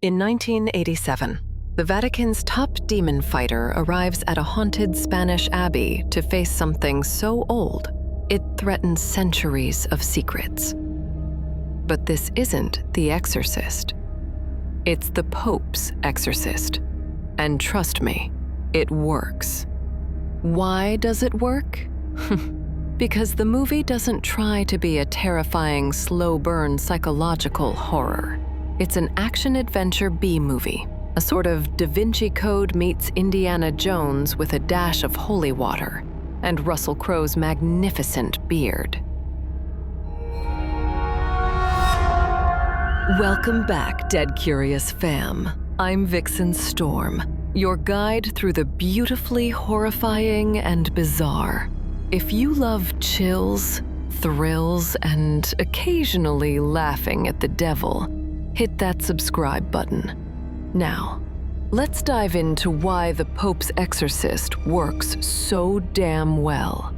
In 1987, the Vatican's top demon fighter arrives at a haunted Spanish abbey to face something so old, it threatens centuries of secrets. But this isn't the Exorcist. It's the Pope's Exorcist. And trust me, it works. Why does it work? Because the movie doesn't try to be a terrifying, slow-burn psychological horror. It's an action-adventure B-movie, a sort of Da Vinci Code meets Indiana Jones with a dash of holy water and Russell Crowe's magnificent beard. Welcome back, Dead Curious fam. I'm Vyxen Storm, your guide through the beautifully horrifying and bizarre. If you love chills, thrills, and occasionally laughing at the devil, hit that subscribe button. Now, let's dive into why the Pope's Exorcist works so damn well.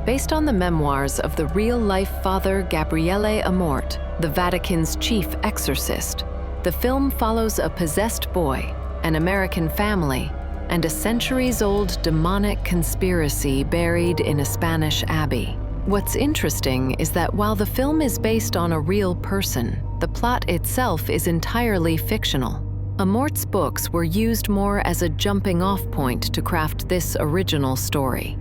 Based on the memoirs of the real-life Father Gabriele Amorth, the Vatican's chief exorcist, the film follows a possessed boy, an American family, and a centuries-old demonic conspiracy buried in a Spanish abbey. What's interesting is that while the film is based on a real person, the plot itself is entirely fictional. Amorth's books were used more as a jumping-off point to craft this original story.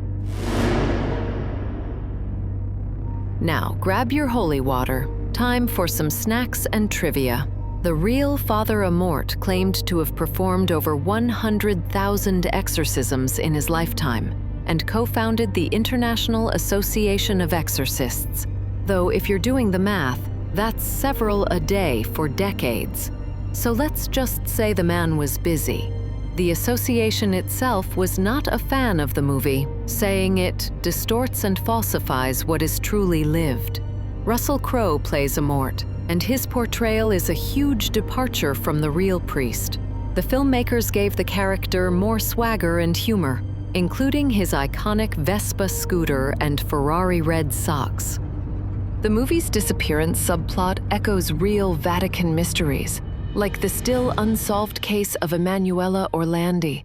Now, grab your holy water. Time for some snacks and trivia. The real Father Amorth claimed to have performed over 100,000 exorcisms in his lifetime and co-founded the International Association of Exorcists. Though if you're doing the math, that's several a day for decades. So let's just say the man was busy. The association itself was not a fan of the movie, saying it distorts and falsifies what is truly lived. Russell Crowe plays Amorth, and his portrayal is a huge departure from the real priest. The filmmakers gave the character more swagger and humor, including his iconic Vespa scooter and Ferrari red socks. The movie's disappearance subplot echoes real Vatican mysteries, like the still unsolved case of Emanuela Orlandi.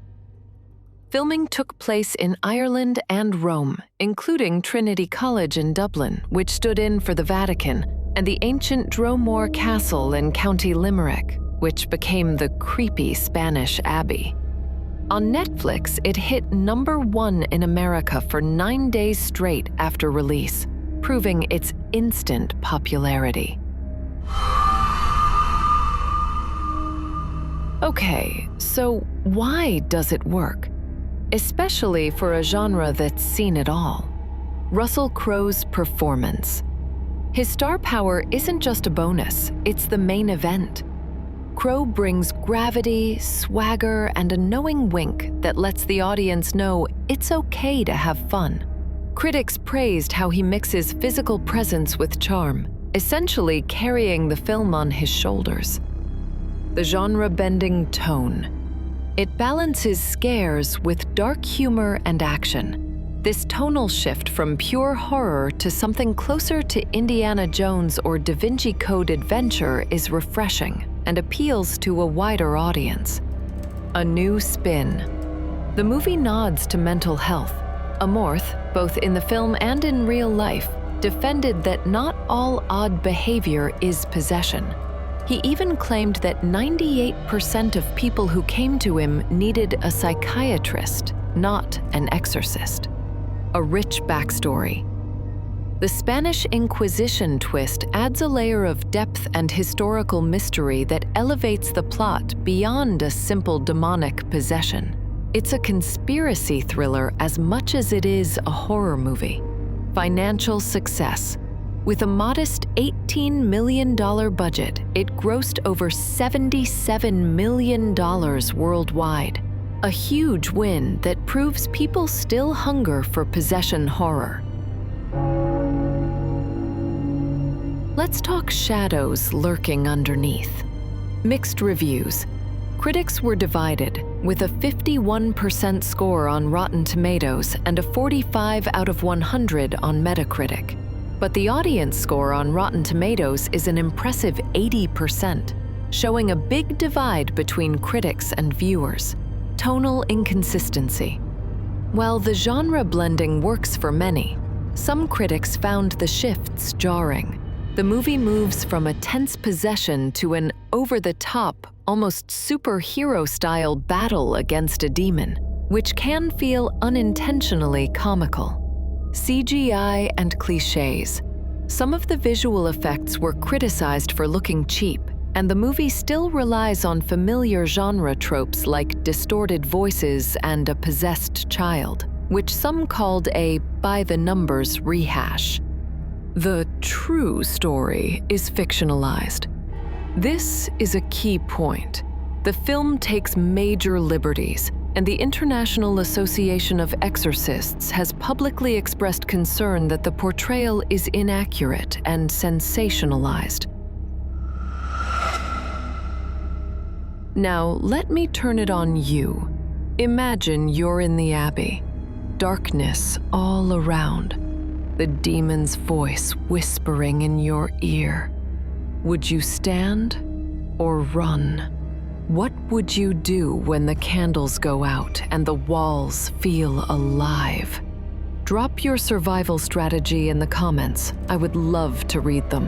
Filming took place in Ireland and Rome, including Trinity College in Dublin, which stood in for the Vatican, and the ancient Dromore Castle in County Limerick, which became the creepy Spanish abbey. On Netflix, it hit #1 in America for 9 days straight after release, proving its instant popularity. Okay, so why does it work? Especially for a genre that's seen it all. Russell Crowe's performance. His star power isn't just a bonus, it's the main event. Crowe brings gravity, swagger, and a knowing wink that lets the audience know it's okay to have fun. Critics praised how he mixes physical presence with charm, essentially carrying the film on his shoulders. The genre-bending tone. It balances scares with dark humor and action. This tonal shift from pure horror to something closer to Indiana Jones or Da Vinci Code adventure is refreshing and appeals to a wider audience. A new spin. The movie nods to mental health. Amorth, both in the film and in real life, defended that not all odd behavior is possession. He even claimed that 98% of people who came to him needed a psychiatrist, not an exorcist. A rich backstory. The Spanish Inquisition twist adds a layer of depth and historical mystery that elevates the plot beyond a simple demonic possession. It's a conspiracy thriller as much as it is a horror movie. Financial success. With a modest $18 million budget, it grossed over $77 million worldwide. A huge win that proves people still hunger for possession horror. Let's talk shadows lurking underneath. Mixed reviews. Critics were divided, with a 51% score on Rotten Tomatoes and a 45 out of 100 on Metacritic. But the audience score on Rotten Tomatoes is an impressive 80%, showing a big divide between critics and viewers. Tonal inconsistency. While the genre blending works for many, some critics found the shifts jarring. The movie moves from a tense possession to an over-the-top, almost superhero-style battle against a demon, which can feel unintentionally comical. CGI and cliches. Some of the visual effects were criticized for looking cheap, and the movie still relies on familiar genre tropes like distorted voices and a possessed child, which some called a by-the-numbers rehash. The true story is fictionalized. This is a key point. The film takes major liberties, and the International Association of Exorcists has publicly expressed concern that the portrayal is inaccurate and sensationalized. Now, let me turn it on you. Imagine you're in the Abbey. Darkness all around. The demon's voice whispering in your ear. Would you stand or run? What would you do when the candles go out and the walls feel alive? Drop your survival strategy in the comments. I would love to read them.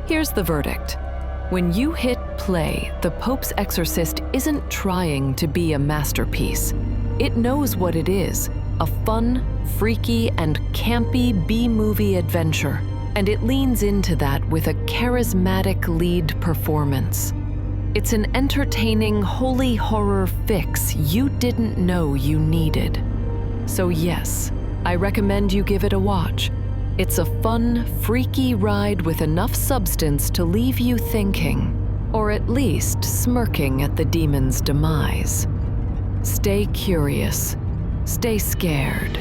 Here's the verdict. When you hit play, The Pope's Exorcist isn't trying to be a masterpiece. It knows what it is, a fun, freaky, and campy B-movie adventure, and it leans into that with a charismatic lead performance. It's an entertaining, holy horror fix you didn't know you needed. So yes, I recommend you give it a watch. It's a fun, freaky ride with enough substance to leave you thinking, or at least smirking at the demon's demise. Stay curious. Stay scared.